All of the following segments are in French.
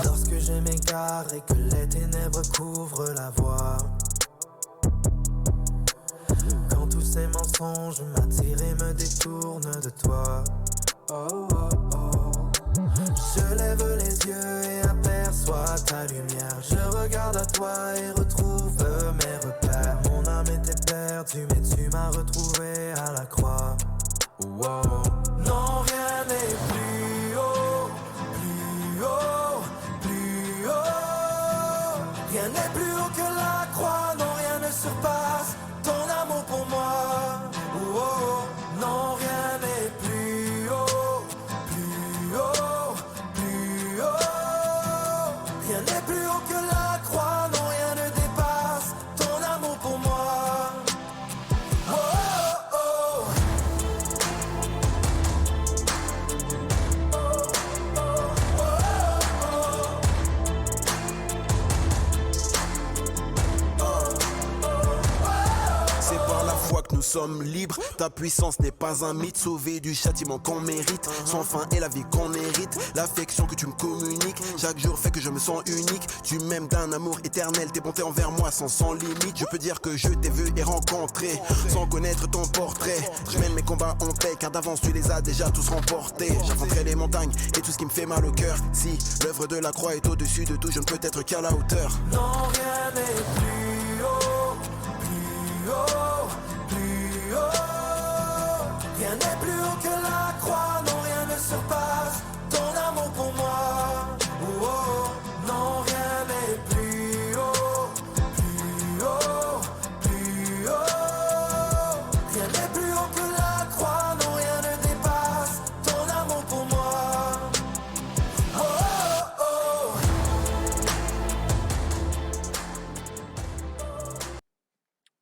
Lorsque je m'égare et que les ténèbres couvrent la voie, quand tous ces mensonges m'attirent et me détournent de toi, oh, oh, oh. Je lève les yeux et aperçois ta lumière. Je regarde à toi et retrouve mes repères. Mon âme était perdue mais tu m'as retrouvé à la croix. Wow. Non, rien n'est plus haut, plus haut, plus haut. Rien n'est plus haut que la croix, non, rien ne surpasse ton amour pour moi. Oh, non, rien n'est plus haut, plus haut, plus haut. Rien n'est plus haut que la croix, non, rien ne dépasse ton amour pour moi. Oh, oh, oh. C'est par la foi que nous sommes libres. Ta puissance n'est pas un mythe. Sauvé du châtiment qu'on mérite. Sans fin est la vie qu'on hérite. L'affection que tu me communiques chaque jour fait que je me sens unique. Tu m'aimes d'un amour éternel. Tes bontés envers moi sont sans limite. Je peux dire que je t'ai vu et rencontré sans connaître ton portrait. Je mène mes combats en paix car d'avance tu les as déjà tous remportés. J'affronterai les montagnes et tout ce qui me fait mal au cœur. Si l'œuvre de la croix est au-dessus de tout, je ne peux être qu'à la hauteur. Non, rien n'est plus haut, plus haut, plus haut. Rien n'est plus haut que la croix, non, rien ne surpasse ton amour pour moi. Oh, oh, non, rien n'est plus haut, plus haut, plus haut. Rien n'est plus haut que la croix, non, rien ne dépasse ton amour pour moi. Oh, oh, oh.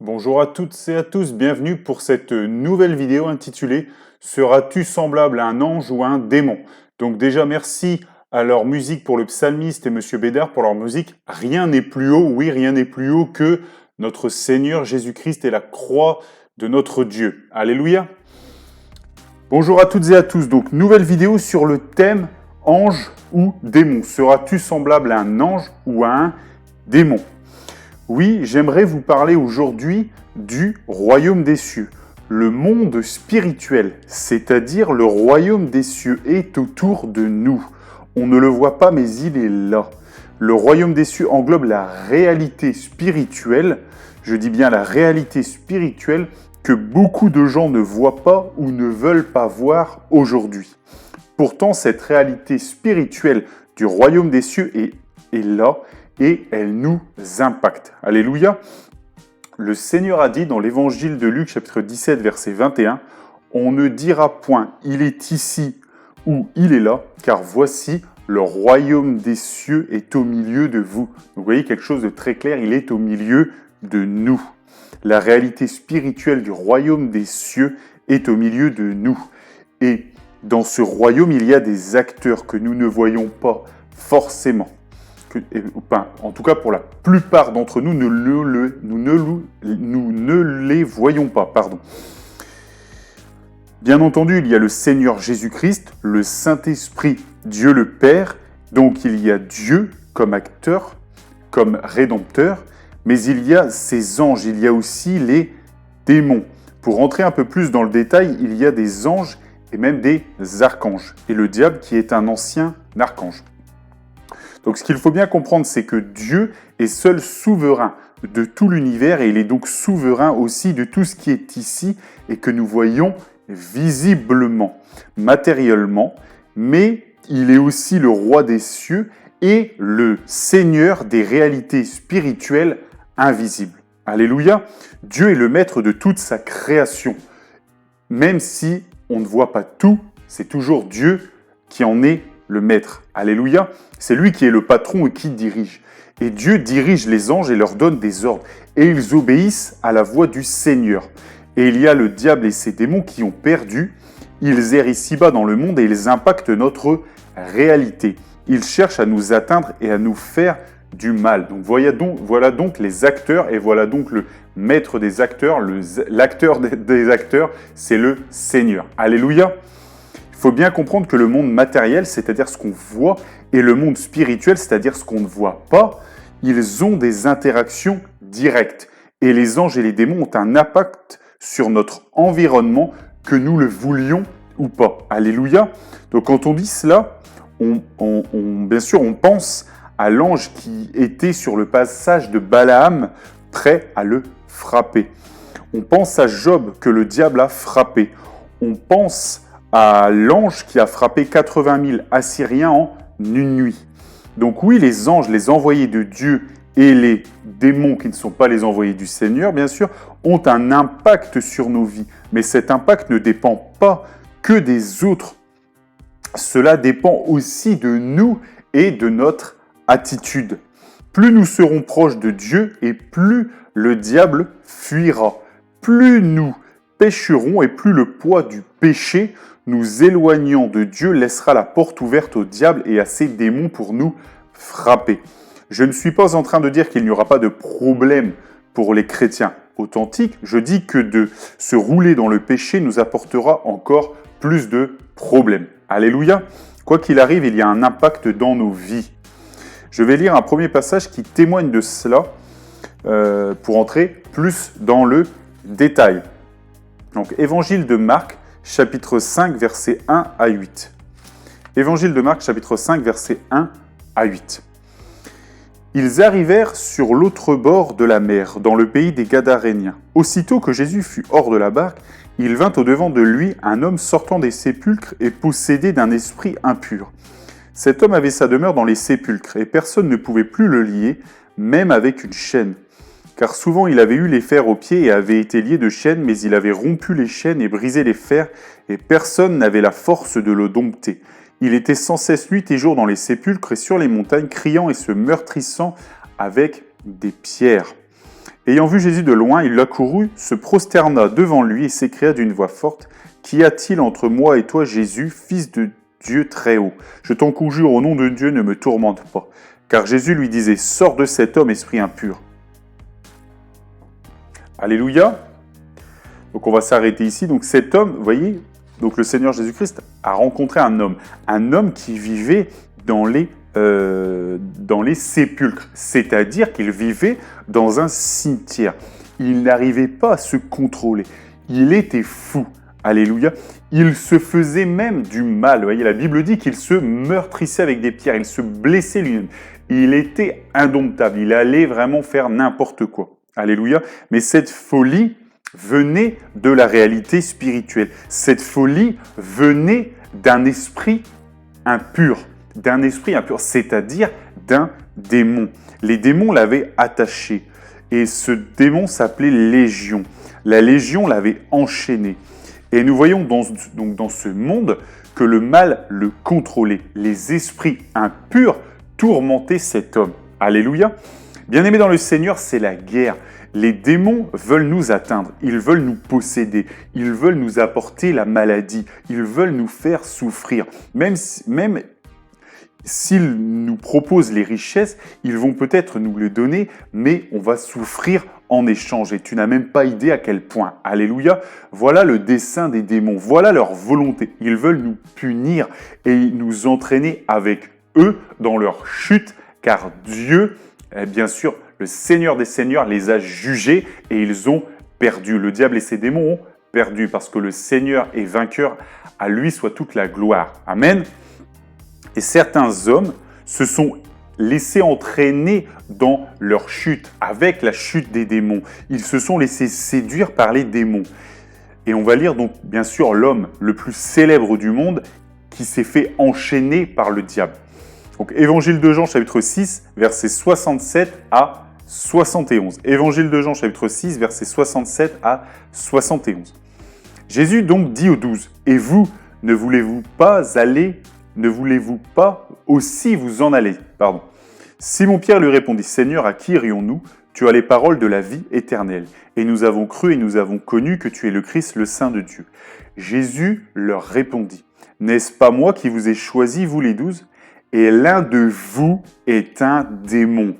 Bonjour à toutes et à tous, bienvenue pour cette nouvelle vidéo intitulée « Seras-tu semblable à un ange ou à un démon ?» Donc déjà merci à leur musique pour le psalmiste et Monsieur Bédard pour leur musique. Rien n'est plus haut, oui, rien n'est plus haut que notre Seigneur Jésus-Christ et la croix de notre Dieu. Alléluia. Bonjour à toutes et à tous, donc nouvelle vidéo sur le thème « Ange ou démon ?» Seras-tu semblable à un ange ou à un démon ? Oui, j'aimerais vous parler aujourd'hui du royaume des cieux. Le monde spirituel, c'est-à-dire le royaume des cieux, est autour de nous. On ne le voit pas, mais il est là. Le royaume des cieux englobe la réalité spirituelle, je dis bien la réalité spirituelle, que beaucoup de gens ne voient pas ou ne veulent pas voir aujourd'hui. Pourtant, cette réalité spirituelle du royaume des cieux est là, et elle nous impacte. Alléluia. Le Seigneur a dit dans l'évangile de Luc, chapitre 17, verset 21, « On ne dira point, il est ici ou il est là, car voici, le royaume des cieux est au milieu de vous. » Vous voyez quelque chose de très clair, il est au milieu de nous. La réalité spirituelle du royaume des cieux est au milieu de nous. Et dans ce royaume, il y a des acteurs que nous ne voyons pas forcément. En tout cas, pour la plupart d'entre nous, nous ne les voyons pas. Pardon. Bien entendu, il y a le Seigneur Jésus-Christ, le Saint-Esprit, Dieu le Père. Donc, il y a Dieu comme acteur, comme rédempteur. Mais il y a ces anges, il y a aussi les démons. Pour rentrer un peu plus dans le détail, il y a des anges et même des archanges. Et le diable qui est un ancien archange. Donc ce qu'il faut bien comprendre, c'est que Dieu est seul souverain de tout l'univers et il est donc souverain aussi de tout ce qui est ici et que nous voyons visiblement, matériellement, mais il est aussi le roi des cieux et le Seigneur des réalités spirituelles invisibles. Alléluia! Dieu est le maître de toute sa création. Même si on ne voit pas tout, c'est toujours Dieu qui en est le maître. Alléluia. C'est lui qui est le patron et qui dirige. Et Dieu dirige les anges et leur donne des ordres. Et ils obéissent à la voix du Seigneur. Et il y a le diable et ses démons qui ont perdu. Ils errent ici-bas dans le monde et ils impactent notre réalité. Ils cherchent à nous atteindre et à nous faire du mal. Donc voilà donc les acteurs et voilà donc le maître des acteurs, l'acteur des acteurs, c'est le Seigneur. Alléluia. Il faut bien comprendre que le monde matériel, c'est-à-dire ce qu'on voit, et le monde spirituel, c'est-à-dire ce qu'on ne voit pas, ils ont des interactions directes. Et les anges et les démons ont un impact sur notre environnement, que nous le voulions ou pas. Alléluia. Donc quand on dit cela, bien sûr, on pense à l'ange qui était sur le passage de Balaam, prêt à le frapper. On pense à Job que le diable a frappé. On pense à l'ange qui a frappé 80 000 Assyriens en une nuit. Donc oui, les anges, les envoyés de Dieu et les démons qui ne sont pas les envoyés du Seigneur, bien sûr, ont un impact sur nos vies. Mais cet impact ne dépend pas que des autres. Cela dépend aussi de nous et de notre attitude. Plus nous serons proches de Dieu et plus le diable fuira. Plus nous pécherons et plus le poids du péché nous éloignant de Dieu laissera la porte ouverte au diable et à ses démons pour nous frapper. Je ne suis pas en train de dire qu'il n'y aura pas de problème pour les chrétiens authentiques. Je dis que de se rouler dans le péché nous apportera encore plus de problèmes. Alléluia. Quoi qu'il arrive, il y a un impact dans nos vies. Je vais lire un premier passage qui témoigne de cela pour entrer plus dans le détail. Donc, Évangile de Marc, chapitre 5, versets 1 à 8. Évangile de Marc, chapitre 5, versets 1 à 8. Ils arrivèrent sur l'autre bord de la mer, dans le pays des Gadaréniens. Aussitôt que Jésus fut hors de la barque, il vint au-devant de lui un homme sortant des sépulcres et possédé d'un esprit impur. Cet homme avait sa demeure dans les sépulcres, et personne ne pouvait plus le lier, même avec une chaîne. Car souvent il avait eu les fers aux pieds et avait été lié de chaînes, mais il avait rompu les chaînes et brisé les fers, et personne n'avait la force de le dompter. Il était sans cesse nuit et jour dans les sépulcres et sur les montagnes, criant et se meurtrissant avec des pierres. Ayant vu Jésus de loin, il l'accourut, se prosterna devant lui et s'écria d'une voix forte, « Qu'y a-t-il entre moi et toi, Jésus, fils de Dieu très haut? Je t'en conjure au nom de Dieu, ne me tourmente pas. » Car Jésus lui disait, « Sors de cet homme, esprit impur. » Alléluia. Donc on va s'arrêter ici. Donc cet homme, vous voyez, donc le Seigneur Jésus-Christ a rencontré un homme qui vivait dans les sépulcres, c'est-à-dire qu'il vivait dans un cimetière. Il n'arrivait pas à se contrôler. Il était fou. Alléluia. Il se faisait même du mal. Vous voyez, la Bible dit qu'il se meurtrissait avec des pierres, il se blessait lui-même. Il était indomptable, il allait vraiment faire n'importe quoi. Alléluia. Mais cette folie venait de la réalité spirituelle. Cette folie venait d'un esprit impur, c'est-à-dire d'un démon. Les démons l'avaient attaché et ce démon s'appelait Légion. La Légion l'avait enchaîné. Et nous voyons dans ce monde que le mal le contrôlait. Les esprits impurs tourmentaient cet homme. Alléluia. Bien-aimés dans le Seigneur, c'est la guerre. Les démons veulent nous atteindre, ils veulent nous posséder, ils veulent nous apporter la maladie, ils veulent nous faire souffrir. Même s'ils nous proposent les richesses, ils vont peut-être nous les donner, mais on va souffrir en échange. Et tu n'as même pas idée à quel point. Alléluia. Voilà le dessein des démons, voilà leur volonté. Ils veulent nous punir et nous entraîner avec eux dans leur chute, car Dieu, bien sûr, le Seigneur des Seigneurs les a jugés et ils ont perdu. Le diable et ses démons ont perdu parce que le Seigneur est vainqueur. À lui soit toute la gloire. Amen. Et certains hommes se sont laissés entraîner dans leur chute, avec la chute des démons. Ils se sont laissés séduire par les démons. Et on va lire donc bien sûr l'homme le plus célèbre du monde qui s'est fait enchaîner par le diable. Donc Évangile de Jean chapitre 6, versets 67 à 71. Évangile de Jean chapitre 6, versets 67 à 71. Jésus donc dit aux 12, « Et vous, ne voulez-vous pas aussi vous en aller ?» Simon-Pierre lui répondit, « Seigneur, à qui irions-nous? Tu as les paroles de la vie éternelle. Et nous avons cru et nous avons connu que tu es le Christ, le Saint de Dieu. » Jésus leur répondit, « N'est-ce pas moi qui vous ai choisi, vous les 12? Et l'un de vous est un démon. »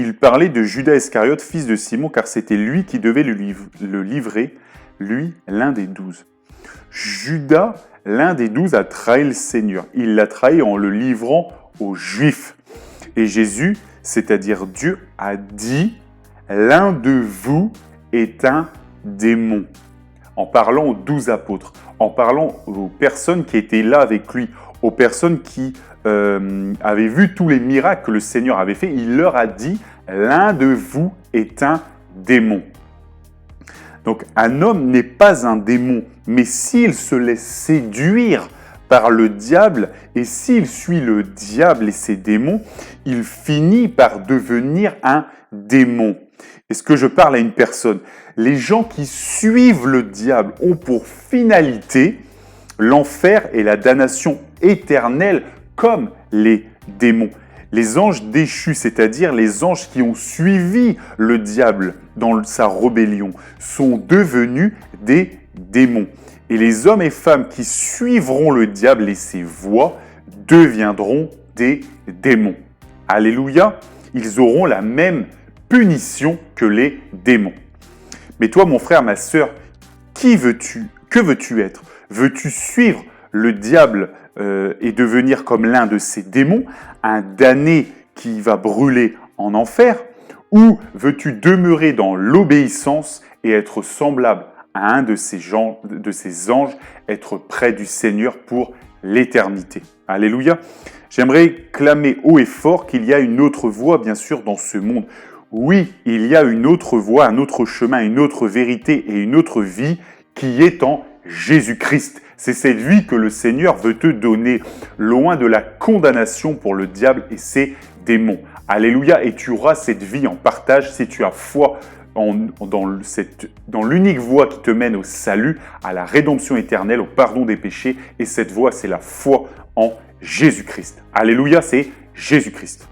Il parlait de Judas Iscariote, fils de Simon, car c'était lui qui devait le livrer, lui, l'un des 12. Judas, l'un des 12 a trahi le Seigneur. Il l'a trahi en le livrant aux Juifs. Et Jésus, c'est-à-dire Dieu, a dit « L'un de vous est un démon ». En parlant aux 12 apôtres, en parlant aux personnes qui étaient là avec lui, aux personnes qui avaient vu tous les miracles que le Seigneur avait fait, il leur a dit « L'un de vous est un démon ». Donc un homme n'est pas un démon, mais s'il se laisse séduire par le diable et s'il suit le diable et ses démons, il finit par devenir un démon. Est-ce que je parle à une personne? Les gens qui suivent le diable ont pour finalité l'enfer et la damnation éternelle comme les démons. Les anges déchus, c'est-à-dire les anges qui ont suivi le diable dans sa rébellion, sont devenus des démons. Et les hommes et femmes qui suivront le diable et ses voies deviendront des démons. Alléluia, ils auront la même punition que les démons. Mais toi, mon frère, ma sœur, qui veux-tu? Que veux-tu être? Veux-tu suivre le diable et devenir comme l'un de ces démons, un damné qui va brûler en enfer? Ou veux-tu demeurer dans l'obéissance et être semblable à un de ces anges, être près du Seigneur pour l'éternité? Alléluia. J'aimerais clamer haut et fort qu'il y a une autre voie, bien sûr, dans ce monde. Oui, il y a une autre voie, un autre chemin, une autre vérité et une autre vie qui est en Jésus-Christ. C'est cette vie que le Seigneur veut te donner, loin de la condamnation pour le diable et ses démons. Alléluia, et tu auras cette vie en partage si tu as foi dans l'unique voie qui te mène au salut, à la rédemption éternelle, au pardon des péchés. Et cette voie, c'est la foi en Jésus-Christ. Alléluia, c'est Jésus-Christ.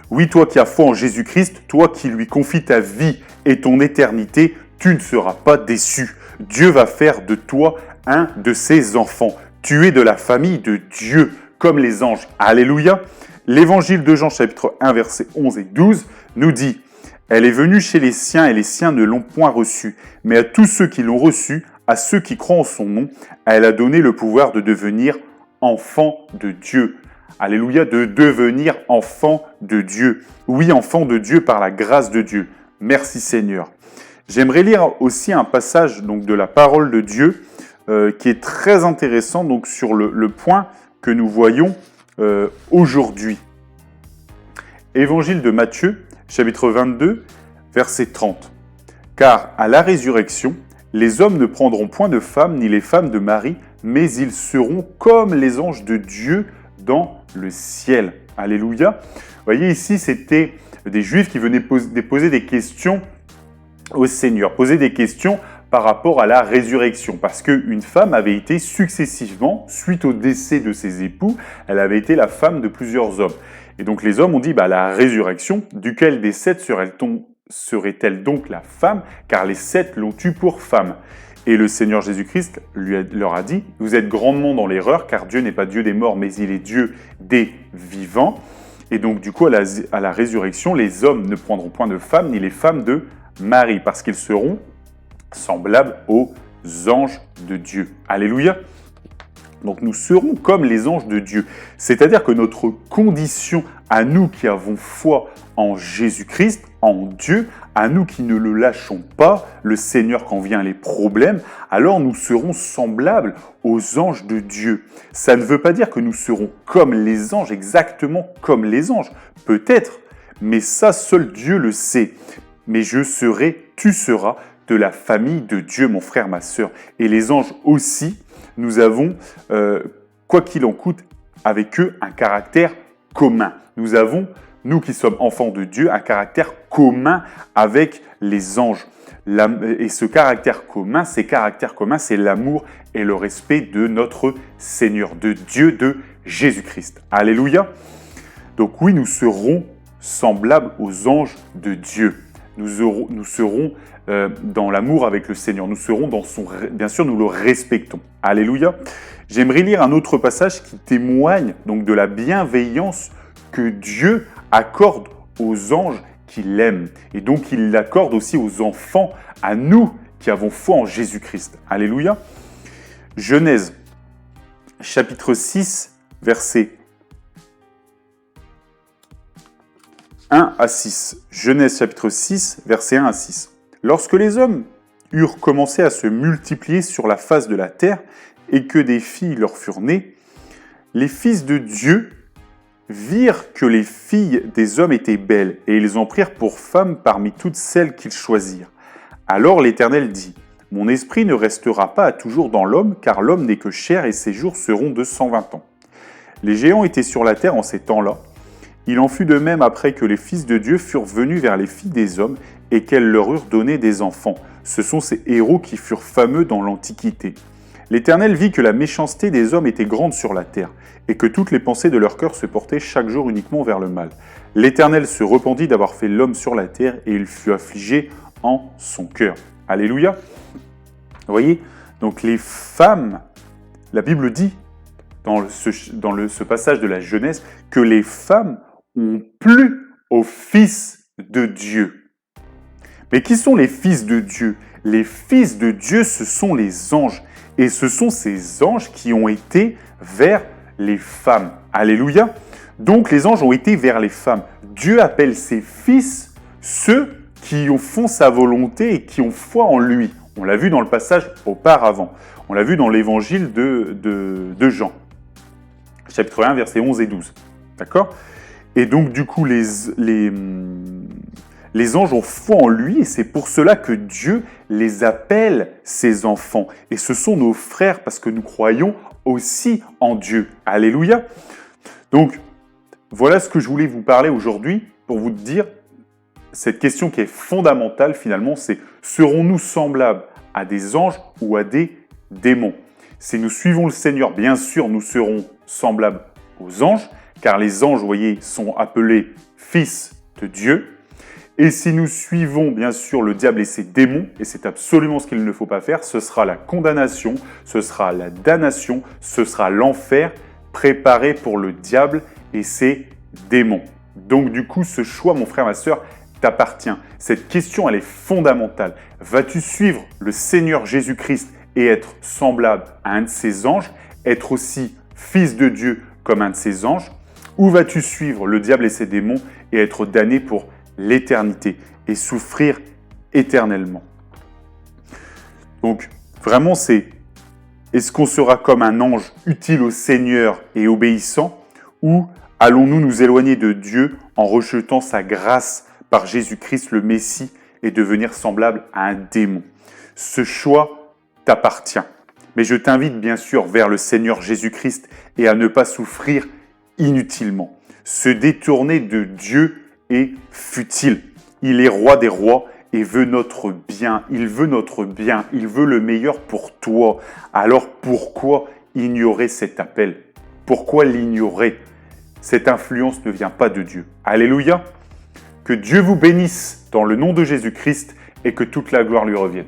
Oui, toi qui as foi en Jésus-Christ, toi qui lui confies ta vie et ton éternité, tu ne seras pas déçu. Dieu va faire de toi un de ses enfants. Tu es de la famille de Dieu, comme les anges. Alléluia. L'évangile de Jean, chapitre 1, versets 11 et 12, nous dit « Elle est venue chez les siens et les siens ne l'ont point reçue. Mais à tous ceux qui l'ont reçue, à ceux qui croient en son nom, elle a donné le pouvoir de devenir enfants de Dieu. » Alléluia, de devenir enfant de Dieu. Oui, enfant de Dieu par la grâce de Dieu. Merci Seigneur. J'aimerais lire aussi un passage donc, de la parole de Dieu qui est très intéressant donc, sur le point que nous voyons aujourd'hui. Évangile de Matthieu, chapitre 22, verset 30. « Car à la résurrection, les hommes ne prendront point de femme ni les femmes de mari, mais ils seront comme les anges de Dieu dans le ciel. » Alléluia. Vous voyez ici, c'était des Juifs qui venaient poser des questions au Seigneur, poser des questions par rapport à la résurrection, parce qu'une femme avait été successivement, suite au décès de ses époux, elle avait été la femme de plusieurs hommes. Et donc les hommes ont dit, la résurrection, duquel des 7 serait-elle donc la femme, car les 7 l'ont eue pour femme. Et le Seigneur Jésus-Christ leur a dit, vous êtes grandement dans l'erreur, car Dieu n'est pas Dieu des morts, mais il est Dieu des vivants. Et donc du coup, à la résurrection, les hommes ne prendront point de femmes, ni les femmes de Marie, parce qu'ils seront semblables aux anges de Dieu. Alléluia. Donc nous serons comme les anges de Dieu. C'est-à-dire que notre condition à nous qui avons foi en Jésus-Christ, en Dieu, à nous qui ne le lâchons pas, le Seigneur quand viennent les problèmes, alors nous serons semblables aux anges de Dieu. Ça ne veut pas dire que nous serons comme les anges, exactement comme les anges. Peut-être, mais ça seul Dieu le sait. Mais je serai, tu seras de la famille de Dieu, mon frère, ma sœur. Et les anges aussi, nous avons, quoi qu'il en coûte, avec eux, un caractère commun. Nous avons, nous qui sommes enfants de Dieu, un caractère commun avec les anges. Et ce caractère commun, ces caractères communs, c'est l'amour et le respect de notre Seigneur, de Dieu, de Jésus-Christ. Alléluia. Donc oui, nous serons semblables aux anges de Dieu. Nous serons dans l'amour avec le Seigneur. Nous serons dans son... Bien sûr, nous le respectons. Alléluia. J'aimerais lire un autre passage qui témoigne donc de la bienveillance que Dieu accorde aux anges qu'il aime. Et donc, il l'accorde aussi aux enfants, à nous qui avons foi en Jésus-Christ. Alléluia. Genèse, chapitre 6, versets 1 à 6. Genèse, chapitre 6, versets 1 à 6. Lorsque les hommes eurent commencé à se multiplier sur la face de la terre et que des filles leur furent nées, les fils de Dieu virent que les filles des hommes étaient belles, et ils en prirent pour femmes parmi toutes celles qu'ils choisirent. Alors l'Éternel dit : « Mon esprit ne restera pas à toujours dans l'homme, car l'homme n'est que chair et ses jours seront de 120 ans. » Les géants étaient sur la terre en ces temps-là. Il en fut de même après que les fils de Dieu furent venus vers les filles des hommes et qu'elles leur eurent donné des enfants. Ce sont ces héros qui furent fameux dans l'Antiquité. L'Éternel vit que la méchanceté des hommes était grande sur la terre, et que toutes les pensées de leur cœur se portaient chaque jour uniquement vers le mal. L'Éternel se repentit d'avoir fait l'homme sur la terre, et il fut affligé en son cœur. Alléluia. Vous voyez, donc les femmes, la Bible dit, dans ce passage de la Genèse, que les femmes ont plu aux fils de Dieu. Mais qui sont les fils de Dieu? Les fils de Dieu, ce sont les anges. Et ce sont ces anges qui ont été vers les femmes. Alléluia. Donc les anges ont été vers les femmes. Dieu appelle ses fils ceux qui font sa volonté et qui ont foi en lui. On l'a vu dans le passage auparavant. On l'a vu dans l'évangile de Jean. Chapitre 1, versets 11 et 12. D'accord? Et donc du coup, les anges ont foi en lui, et c'est pour cela que Dieu les appelle ses enfants. Et ce sont nos frères, parce que nous croyons aussi en Dieu. Alléluia. Donc, voilà ce que je voulais vous parler aujourd'hui, pour vous dire, cette question qui est fondamentale finalement, c'est: serons-nous semblables à des anges ou à des démons? Si nous suivons le Seigneur, bien sûr, nous serons semblables aux anges, car les anges, vous voyez, sont appelés fils de Dieu. Et si nous suivons bien sûr le diable et ses démons, et c'est absolument ce qu'il ne faut pas faire, ce sera la condamnation, ce sera la damnation, ce sera l'enfer préparé pour le diable et ses démons. Donc du coup, ce choix, mon frère, ma sœur, t'appartient. Cette question, elle est fondamentale. Vas-tu suivre le Seigneur Jésus-Christ et être semblable à un de ses anges, être aussi fils de Dieu comme un de ses anges, ou vas-tu suivre le diable et ses démons et être damné pour l'éternité et souffrir éternellement? Donc, vraiment, est-ce qu'on sera comme un ange utile au Seigneur et obéissant, ou allons-nous nous éloigner de Dieu en rejetant sa grâce par Jésus-Christ le Messie et devenir semblable à un démon? Ce choix t'appartient. Mais je t'invite bien sûr vers le Seigneur Jésus-Christ et à ne pas souffrir inutilement. Se détourner de Dieu est futile. Il est roi des rois et veut notre bien. Il veut notre bien. Il veut le meilleur pour toi. Alors pourquoi ignorer cet appel? Pourquoi l'ignorer? Cette influence ne vient pas de Dieu. Alléluia. Que Dieu vous bénisse dans le nom de Jésus-Christ et que toute la gloire lui revienne.